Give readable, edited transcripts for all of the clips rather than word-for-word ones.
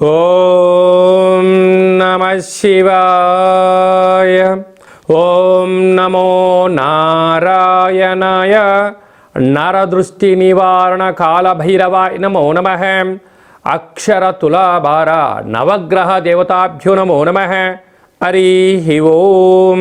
ఓం నమః శివాయ. ఓం నమో నారాయణాయ. నరదృష్టి నివారణ కాళభైరవాయ నమో నమః. అక్షర తులాభార నవగ్రహ దేవతాభ్యో నమో నమః. హరి ఓం.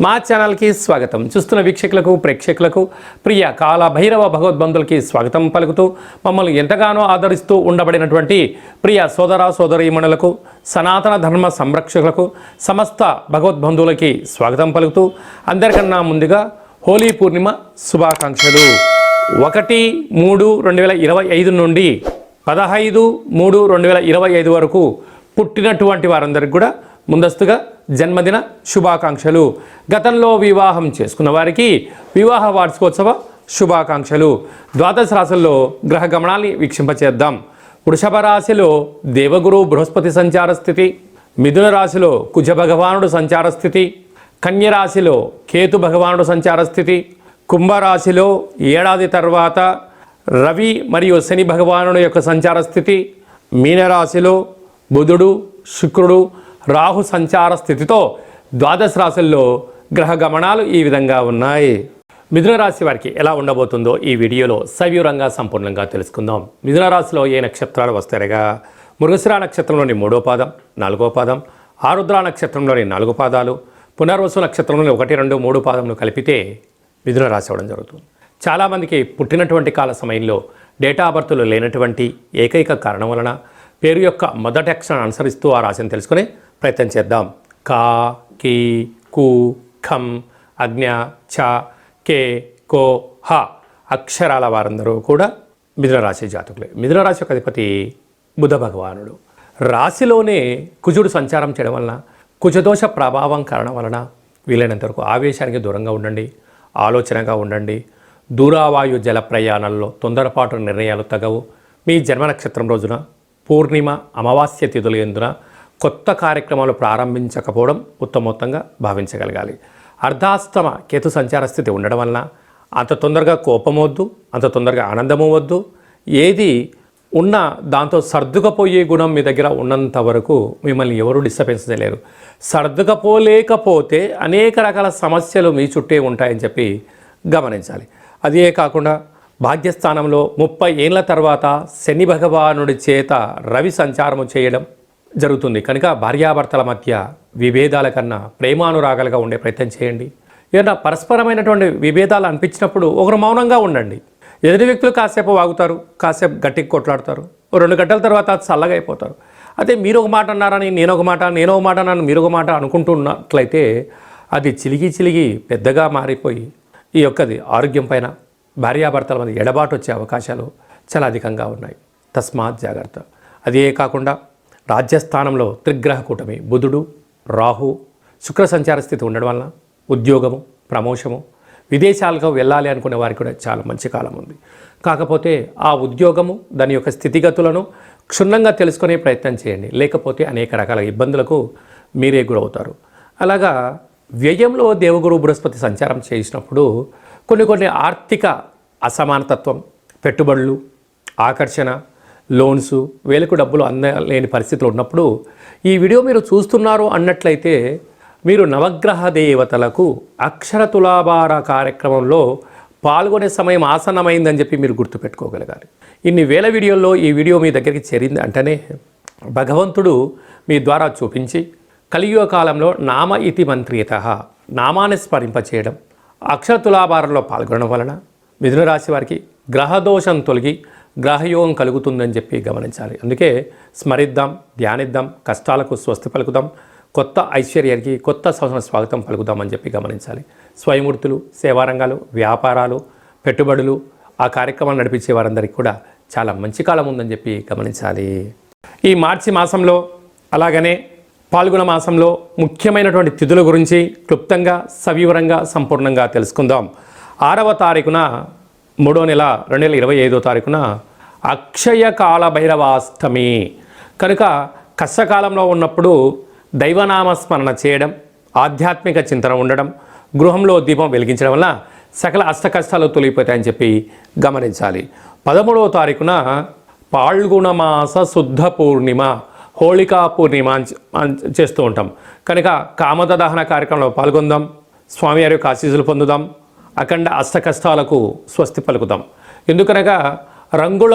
మా ఛానల్కి స్వాగతం. చూస్తున్న వీక్షకులకు ప్రేక్షకులకు ప్రియ కాళభైరవ భగవద్బంధులకి స్వాగతం పలుకుతూ మమ్మల్ని ఎంతగానో ఆదరిస్తూ ఉండబడినటువంటి ప్రియ సోదర సోదరీమణులకు సనాతన ధర్మ సంరక్షకులకు సమస్త భగవద్బంధువులకి స్వాగతం పలుకుతూ అందరికన్నా ముందుగా హోలీ పూర్ణిమ శుభాకాంక్షలు. 1/3/2025 నుండి 15/3/2025 వరకు పుట్టినటువంటి వారందరికీ కూడా ముందస్తుగా జన్మదిన శుభాకాంక్షలు. గతంలో వివాహం చేసుకున్న వారికి వివాహ వార్షికోత్సవ శుభాకాంక్షలు. ద్వాదశ రాశుల్లో గ్రహ గమనాన్ని వీక్షింపచేద్దాం. వృషభ రాశిలో దేవగురు బృహస్పతి సంచార స్థితి, మిథున రాశిలో కుజ భగవానుడు సంచార స్థితి, కన్య రాశిలో కేతు భగవానుడు సంచార స్థితి, కుంభరాశిలో ఏడాది తర్వాత రవి మరియు శని భగవానుడు యొక్క సంచార స్థితి, మీనరాశిలో బుధుడు శుక్రుడు రాహు సంచార స్థితితో ద్వాదశ రాశుల్లో గ్రహ గమనాలు ఈ విధంగా ఉన్నాయి. మిథున రాశి వారికి ఎలా ఉండబోతుందో ఈ వీడియోలో సవివరంగా సంపూర్ణంగా తెలుసుకుందాం. మిథున రాశిలో ఏ నక్షత్రాలు వస్తాయనగా మృగశిర నక్షత్రంలోని 3వ పాదం, 4వ పాదం, ఆరుద్ర నక్షత్రంలోని 4 పాదాలు, పునర్వసు నక్షత్రంలోని 1, 2, 3 పాదములు కలిపితే మిథున రాశి అవ్వడం జరుగుతుంది. చాలామందికి పుట్టినటువంటి కాల సమయంలో డేటా ఆఫ్ బర్త్లు లేనటువంటి ఏకైక కారణం వలన పేరు యొక్క మొదటి అక్షరాన్ని అనుసరిస్తూ ఆ రాశిని తెలుసుకునే ప్రయత్నం చేద్దాం. కా, కీ, కు, ఖం, అజ్ఞ, ఛ, కే, కో, హ అక్షరాల వారందరూ కూడా మిథున రాశి జాతకులే. మిథున రాశి యొక్క అధిపతి బుధ భగవానుడు. రాశిలోనే కుజుడు సంచారం చేయడం వలన కుజదోష ప్రభావం కారణం వలన వీలైనంత వరకు ఆవేశానికి దూరంగా ఉండండి, ఆలోచనగా ఉండండి. దూరావాయు జల ప్రయాణాల్లో తొందరపాటు నిర్ణయాలు తగవు. మీ జన్మ నక్షత్రం రోజున పూర్ణిమ అమావాస్య తిథులు ఎందున కొత్త కార్యక్రమాలు ప్రారంభించకపోవడం ఉత్తమోత్తంగా భావించగలగాలి. అర్ధాష్టమ కేతు సంచార స్థితి ఉండడం వలన అంత తొందరగా కోపం వద్దు, అంత తొందరగా ఆనందము వద్దు. ఏది ఉన్నా దాంతో సర్దుకపోయే గుణం మీ దగ్గర ఉన్నంత వరకు మిమ్మల్ని ఎవరు డిస్టర్బెన్స్ చేయలేరు. సర్దుకపోలేకపోతే అనేక రకాల సమస్యలు మీ చుట్టే ఉంటాయని చెప్పి గమనించాలి. అదే కాకుండా భాగ్యస్థానంలో 30 ఏళ్ల తర్వాత శని భగవానుడి చేత రవి సంచారము చేయడం జరుగుతుంది. కనుక భార్యాభర్తల మధ్య విభేదాల కన్నా ప్రేమానురాగాలుగా ఉండే ప్రయత్నం చేయండి. ఏదైనా పరస్పరమైనటువంటి విభేదాలు అనిపించినప్పుడు ఒకరు మౌనంగా ఉండండి. ఎదుటి వ్యక్తులు కాసేపు వాగుతారు, కాసేపు గట్టిగా కొట్లాడతారు, 2 గంటల తర్వాత చల్లగా అయిపోతారు. అదే మీరు ఒక మాట అన్నారని నేను ఒక మాట అన్నాను మీరు ఒక మాట అనుకుంటున్నట్లయితే అది చిలిగి పెద్దగా మారిపోయి ఈ యొక్కది ఆరోగ్యం పైన భార్యాభర్తల మధ్య ఎడబాటు వచ్చే అవకాశాలు చాలా అధికంగా ఉన్నాయి. తస్మాత్ జాగ్రత్త. అదే కాకుండా రాజ్యస్థానంలో త్రిగ్రహ కూటమి బుధుడు రాహు శుక్ర సంచార స్థితి ఉండడం వలన ఉద్యోగము, ప్రమోషము, విదేశాలకు వెళ్ళాలి అనుకునే వారికి కూడా చాలా మంచి కాలం ఉంది. కాకపోతే ఆ ఉద్యోగము దాని యొక్క స్థితిగతులను క్షుణ్ణంగా తెలుసుకునే ప్రయత్నం చేయండి. లేకపోతే అనేక రకాల ఇబ్బందులకు మీరే గురవుతారు. అలాగా వ్యయంలో దేవగురు బృహస్పతి సంచారం చేసినప్పుడు కొన్ని ఆర్థిక అసమానతత్వం, పెట్టుబడులు, ఆకర్షణ, లోన్స్, వేలకు డబ్బులు అందలేని పరిస్థితులు ఉన్నప్పుడు ఈ వీడియో మీరు చూస్తున్నారు అన్నట్లయితే మీరు నవగ్రహ దేవతలకు అక్షర తులాభార కార్యక్రమంలో పాల్గొనే సమయం ఆసన్నమైందని చెప్పి మీరు గుర్తుపెట్టుకోగలగాలి. ఇన్ని వేల వీడియోల్లో ఈ వీడియో మీ దగ్గరికి చేరింది అంటేనే భగవంతుడు మీ ద్వారా చూపించి కలియుగ కాలంలో నామ ఇతి మంత్రియత నామాన్ని స్మరింపచేయడం, అక్షర తులాభారంలో పాల్గొనడం వలన మిథున రాశి వారికి గ్రహదోషం తొలగి గ్రహయోగం కలుగుతుందని చెప్పి గమనించాలి. అందుకే స్మరిద్దాం, ధ్యానిద్దాం, కష్టాలకు స్వస్తి పలుకుదాం, కొత్త ఐశ్వర్యానికి కొత్త సంవత్సరం స్వాగతం పలుకుదామని చెప్పి గమనించాలి. స్వయంవృత్తులు, సేవారంగాలు, వ్యాపారాలు, పెట్టుబడులు ఆ కార్యక్రమాలు నడిపించే వారందరికీ కూడా చాలా మంచి కాలం ఉందని చెప్పి గమనించాలి. ఈ మార్చి మాసంలో అలాగనే పాల్గొన మాసంలో ముఖ్యమైనటువంటి తిథుల గురించి క్లుప్తంగా సవివరంగా సంపూర్ణంగా తెలుసుకుందాం. 6వ తారీఖున 3వ నెల 2025వ తారీఖున అక్షయ కాల భైరవాష్టమి. కనుక కష్టకాలంలో ఉన్నప్పుడు దైవనామస్మరణ చేయడం, ఆధ్యాత్మిక చింతన ఉండడం, గృహంలో దీపం వెలిగించడం వల్ల సకల అష్టకష్టాలు తొలగిపోతాయని చెప్పి గమనించాలి. 13వ తారీఖున పాల్గొన మాస శుద్ధ పూర్ణిమ హోళికా పూర్ణిమ చేస్తూ ఉంటాం. కనుక కామద దహన కార్యక్రమంలో పాల్గొందాం, స్వామివారి యొక్క ఆశీస్సులు పొందుదాం, అఖండ అష్ట కష్టాలకు స్వస్తి పలుకుదాం. ఎందుకనగా రంగుల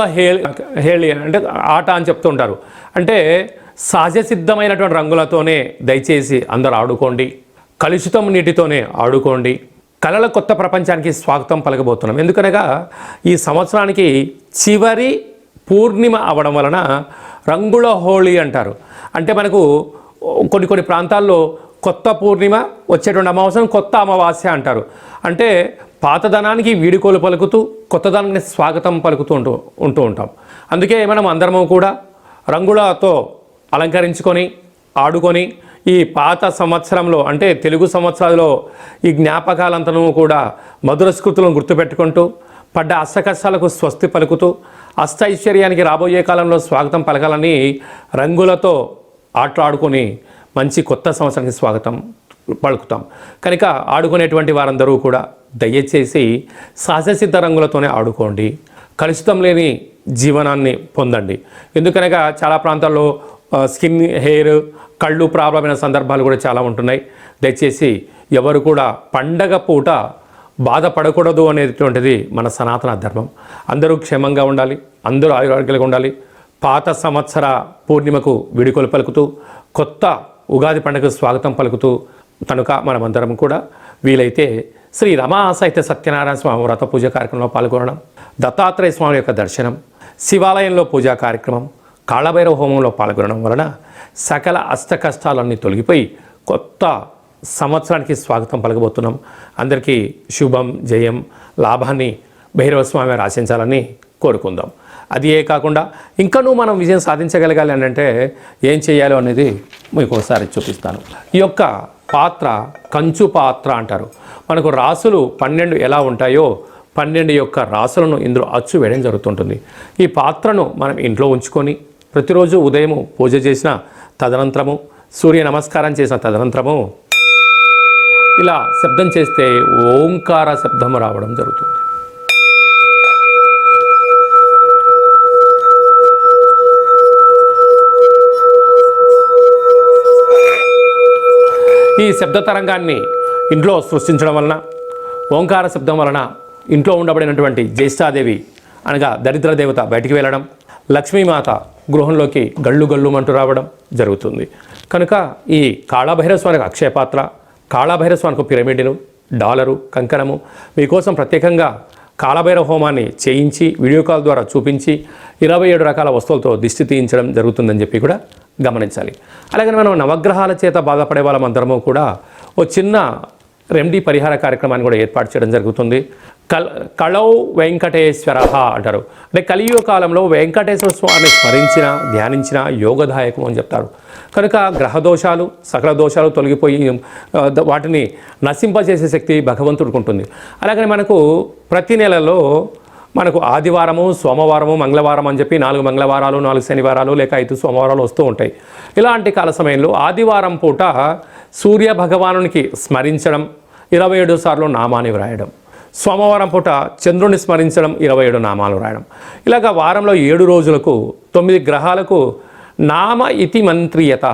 హేళి అంటే ఆట అని చెప్తూ ఉంటారు. అంటే సహజ సిద్ధమైనటువంటి రంగులతోనే దయచేసి అందరూ ఆడుకోండి, కలుషితం నీటితోనే ఆడుకోండి. కళల కొత్త ప్రపంచానికి స్వాగతం పలకబోతున్నాం. ఎందుకనగా ఈ సంవత్సరానికి చివరి పూర్ణిమ అవడం వలన రంగుల హోళీ అంటారు. అంటే మనకు కొన్ని ప్రాంతాల్లో కొత్త పూర్ణిమ, వచ్చేటువంటి అమావాస్యను కొత్త అమావాస్య అంటారు. అంటే పాతదనానికి వీడుకోలు పలుకుతూ కొత్తదనానికి స్వాగతం పలుకుతూ ఉంటూ ఉంటాం. అందుకే మనం అందరము కూడా రంగులతో అలంకరించుకొని ఆడుకొని ఈ పాత సంవత్సరంలో అంటే తెలుగు సంవత్సరాల్లో ఈ జ్ఞాపకాలంతను కూడా మధుర స్మృతులను గుర్తుపెట్టుకుంటూ పడ్డ అష్టకష్టాలకు స్వస్తి పలుకుతూ అష్టైశ్వర్యానికి రాబోయే కాలంలో స్వాగతం పలకాలని రంగులతో ఆటలాడుకొని మంచి కొత్త సంవత్సరానికి స్వాగతం పలుకుతాం. కనుక ఆడుకునేటువంటి వారందరూ కూడా దయచేసి సహజసిద్ధ రంగులతోనే ఆడుకోండి, కలుషితం లేని జీవనాన్ని పొందండి. ఎందుకనగా చాలా ప్రాంతాల్లో స్కిన్, హెయిర్, కళ్ళు ప్రాబ్లం అయిన సందర్భాలు కూడా చాలా ఉంటున్నాయి. దయచేసి ఎవరు కూడా పండగ పూట బాధపడకూడదు అనేటువంటిది మన సనాతన ధర్మం. అందరూ క్షేమంగా ఉండాలి, అందరూ ఆరోగ్యంగా ఉండాలి. పాత సంవత్సర పూర్ణిమకు వీడుకోలు పలుకుతూ కొత్త ఉగాది పండుగకు స్వాగతం పలుకుతూ కనుక మనమందరం కూడా వీలైతే శ్రీ రమా సహిత సత్యనారాయణ స్వామి వ్రత పూజ కార్యక్రమంలో పాల్గొనడం, దత్తాత్రేయ స్వామి యొక్క దర్శనం, శివాలయంలో పూజా కార్యక్రమం, కాళభైరవ హోమంలో పాల్గొనడం వలన సకల అష్ట కష్టాలన్నీ తొలగిపోయి కొత్త సంవత్సరానికి స్వాగతం పలకబోతున్నాం. అందరికీ శుభం, జయం, లాభాన్ని భైరవ స్వామి ఆశించాలని కోరుకుందాం. అది కాకుండా ఇంకనూ మనం విజయం సాధించగలగాలి అని అంటే ఏం చేయాలో అనేది మీకు ఒకసారి చూపిస్తాను. ఈ యొక్క పాత్ర కంచు పాత్ర అంటారు. మనకు రాసులు 12 ఎలా ఉంటాయో 12 యొక్క రాసులను ఇందులో అచ్చు వేయడం జరుగుతుంటుంది. ఈ పాత్రను మనం ఇంట్లో ఉంచుకొని ప్రతిరోజు ఉదయం పూజ చేసిన తదనంతరము, సూర్య నమస్కారం చేసిన తదనంతరము ఇలా శబ్దం చేస్తే ఓంకార శబ్దం రావడం జరుగుతుంది. ఈ శబ్ద తరంగాన్ని ఇంట్లో సృష్టించడం వలన, ఓంకార శబ్దం వలన ఇంట్లో ఉండబడినటువంటి జ్యేష్ఠాదేవి అనగా దరిద్ర దేవత బయటికి వెళ్ళడం, లక్ష్మీమాత గృహంలోకి గళ్ళు గళ్ళుమంటూ రావడం జరుగుతుంది. కనుక ఈ కాళభైరవ స్వామికి అక్షయపాత్ర, కాళభైరవ స్వామికి పిరమిడ్ను, డాలరు, కంకణము మీకోసం ప్రత్యేకంగా కాళభైరవ హోమాన్ని చేయించి వీడియో కాల్ ద్వారా చూపించి 27 రకాల వస్తువులతో దిష్టి తీయించడం జరుగుతుందని చెప్పి కూడా గమనించాలి. అలాగే మనం నవగ్రహాల చేత బాధపడే వాళ్ళమందరము కూడా ఓ చిన్న రెమెడీ పరిహార కార్యక్రమాన్ని కూడా ఏర్పాటు చేయడం జరుగుతుంది. కళౌ వెంకటేశ్వర అంటారు. అంటే కలియుగ కాలంలో వెంకటేశ్వర స్వామిని స్మరించిన, ధ్యానించిన యోగదాయకం అని చెప్తారు. కనుక గ్రహ దోషాలు, సకల దోషాలు తొలగిపోయి వాటిని నశింపజేసే శక్తి భగవంతుడికి ఉంటుంది. అలాగని మనకు ప్రతి నెలలో మనకు ఆదివారము, సోమవారము, మంగళవారం అని చెప్పి 4 మంగళవారాలు, 4 శనివారాలు లేక 5 సోమవారాలు వస్తూ ఉంటాయి. ఇలాంటి కాల సమయంలో ఆదివారం పూట సూర్య భగవానునికి స్మరించడం, 27 సార్లు నామాన్ని వ్రాయడం, సోమవారం పూట చంద్రుని స్మరించడం, 27 నామాలు రాయడం. ఇలాగ వారంలో 7 రోజులకు 9 గ్రహాలకు నామ ఇతి మంత్రియత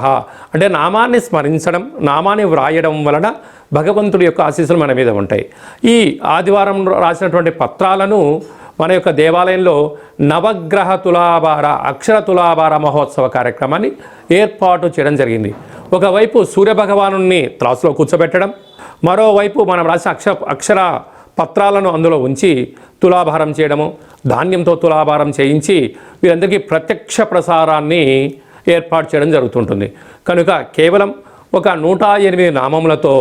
అంటే నామాన్ని స్మరించడం, నామాన్ని వ్రాయడం వలన భగవంతుడి యొక్క ఆశీస్సులు మన మీద ఉంటాయి. ఈ ఆదివారం రాసినటువంటి పత్రాలను మన యొక్క దేవాలయంలో నవగ్రహ తులాభార, అక్షర తులాభార మహోత్సవ కార్యక్రమాన్ని ఏర్పాటు చేయడం జరిగింది. ఒకవైపు సూర్యభగవాను త్రాసులో కూర్చోబెట్టడం, మరోవైపు మనం రాసిన అక్షర పత్రాలను అందులో ఉంచి తులాభారం చేయడము, ధాన్యంతో తులాభారం చేయించి వీరందరికీ ప్రత్యక్ష ప్రసారాన్ని ఏర్పాటు చేయడం జరుగుతుంటుంది. కనుక కేవలం ఒక 108 నామములతో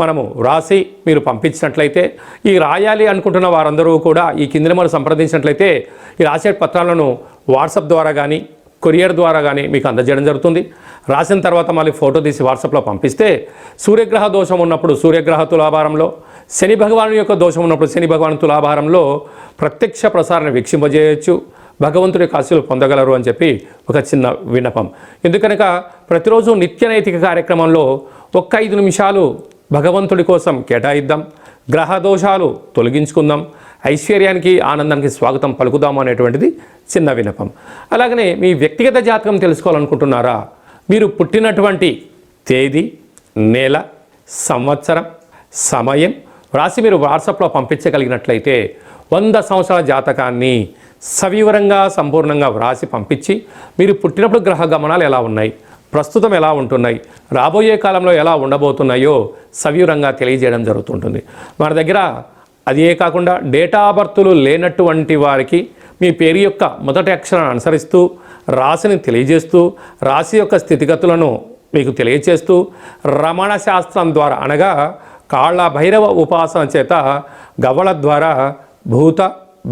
మనము వ్రాసి మీరు పంపించినట్లయితే, ఈ రాయాలి అనుకుంటున్న వారందరూ కూడా ఈ కింద మనం సంప్రదించినట్లయితే ఈ రాసే పత్రాలను వాట్సాప్ ద్వారా కానీ కొరియర్ ద్వారా కానీ మీకు అందజేయడం జరుగుతుంది. రాసిన తర్వాత మళ్ళీ ఫోటో తీసి వాట్సాప్లో పంపిస్తే సూర్యగ్రహ దోషం ఉన్నప్పుడు సూర్యగ్రహ తులాభారంలో, శని భగవాను యొక్క దోషం ఉన్నప్పుడు శని భగవాను తులాభారంలో ప్రత్యక్ష ప్రసారాన్ని వీక్షింపజేయచ్చు, భగవంతుడి యొక్క ఆశీస్సులు పొందగలరు అని చెప్పి ఒక చిన్న విన్నపం. ఎందుకనక ప్రతిరోజు నిత్య నైతిక కార్యక్రమంలో 5 నిమిషాలు భగవంతుడి కోసం కేటాయిద్దాం, గ్రహ దోషాలు తొలగించుకుందాం, ఐశ్వర్యానికి ఆనందానికి స్వాగతం పలుకుదాము అనేటువంటిది చిన్న విన్నపం. అలాగనే మీ వ్యక్తిగత జాతకం తెలుసుకోవాలనుకుంటున్నారా? మీరు పుట్టినటువంటి తేదీ, నెల, సంవత్సరం, సమయం రాసి మీరు వాట్సాప్లో పంపించగలిగినట్లయితే 100 సంవత్సరాల జాతకాన్ని సవివరంగా సంపూర్ణంగా వ్రాసి పంపించి మీరు పుట్టినప్పుడు గ్రహ గమనాలు ఎలా ఉన్నాయి, ప్రస్తుతం ఎలా ఉంటున్నాయి, రాబోయే కాలంలో ఎలా ఉండబోతున్నాయో సవివరంగా తెలియజేయడం జరుగుతుంటుంది. మన దగ్గర అదే కాకుండా డేటా ఆఫ్ బర్త్లు లేనటువంటి వారికి మీ పేరు యొక్క మొదటి అక్షరాన్ని అనుసరిస్తూ రాశిని తెలియజేస్తూ రాశి యొక్క స్థితిగతులను మీకు తెలియజేస్తూ రమణ శాస్త్రం ద్వారా అనగా కాళ్ళ భైరవ ఉపాసన చేత గవ్వల ద్వారా భూత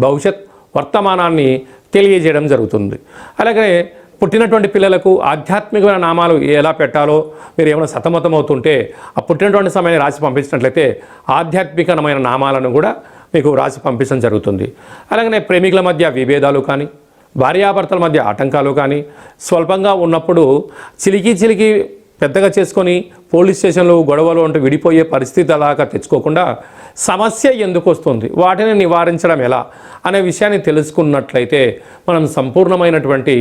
భవిష్యత్ వర్తమానాన్ని తెలియజేయడం జరుగుతుంది. అలాగే పుట్టినటువంటి పిల్లలకు ఆధ్యాత్మికమైన నామాలు ఎలా పెట్టాలో మీరు ఏమైనా సతమతమవుతుంటే ఆ పుట్టినటువంటి సమయాన్ని రాసి పంపించినట్లయితే ఆధ్యాత్మికమైన నామాలను కూడా మీకు రాసి పంపించడం జరుగుతుంది. అలాగనే ప్రేమికుల మధ్య విభేదాలు కానీ, భార్యాభర్తల మధ్య ఆటంకాలు కానీ, స్వల్పంగా ఉన్నప్పుడు చిలికి పెద్దగా చేసుకొని పోలీస్ స్టేషన్లు గొడవలు అంటూ విడిపోయే పరిస్థితి అలాగా తెచ్చుకోకుండా సమస్య ఎందుకు వస్తుంది, వాటిని నివారించడం ఎలా అనే విషయాన్ని తెలుసుకున్నట్లయితే మనం సంపూర్ణమైనటువంటి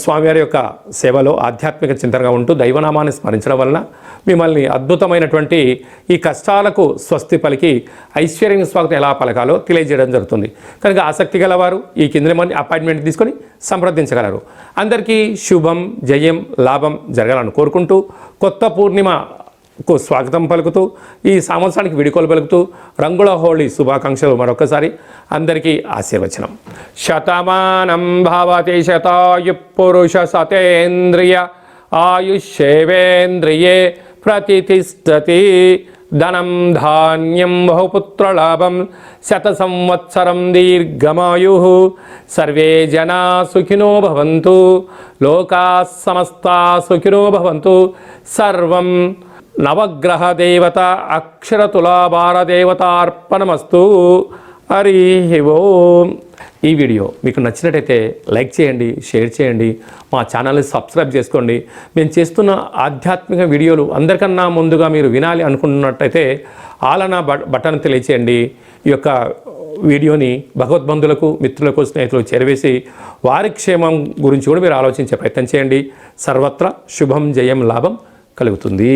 స్వామివారి యొక్క సేవలో ఆధ్యాత్మిక చింతనగా ఉంటూ దైవనామాన్ని స్మరించడం వలన మిమ్మల్ని అద్భుతమైనటువంటి ఈ కష్టాలకు స్వస్తి పలికి ఐశ్వర్యం స్వాగతం ఎలా పలకాలో తెలియజేయడం జరుగుతుంది. కనుక ఆసక్తి గలవారు ఈ కింద మంది అపాయింట్మెంట్ తీసుకొని సంప్రదించగలరు. అందరికీ శుభం, జయం, లాభం జరగాలని కోరుకుంటూ కొత్త పూర్ణిమకు స్వాగతం పలుకుతూ ఈ సంవత్సరానికి విడుకోలు పలుకుతూ రంగుల హోళీ శుభాకాంక్షలు మరొకసారి అందరికీ ఆశీర్వచనం. శతమానం భవతి శతాయు పురుష సతేంద్రియ ఆయుష్యేవేంద్రియే ప్రతిష్టతి. ధనం ధాన్యం బహుపుత్రలాభం శత సంవత్సరం దీర్ఘమాయు. సర్వే జనా సుఖినో భవంతు. లోకా సమస్తా సుఖినో భవంతు. సర్వం నవగ్రహ దేవత అక్షరతులాభార దేవతార్పణమస్తు. హరి ఓం. ఈ వీడియో మీకు నచ్చినట్టయితే లైక్ చేయండి, షేర్ చేయండి, మా ఛానల్ని సబ్స్క్రైబ్ చేసుకోండి. మేము చేస్తున్న ఆధ్యాత్మిక వీడియోలు అందరికన్నా ముందుగా మీరు వినాలి అనుకుంటున్నట్టయితే ఆలన బటన్ తెలియచేయండి. ఈ యొక్క వీడియోని భగవద్బంధులకు, మిత్రులకు, స్నేహితులకు చేరవేసి వారి క్షేమం గురించి కూడా మీరు ఆలోచించే ప్రయత్నం చేయండి. సర్వత్రా శుభం, జయం, లాభం కలుగుతుంది.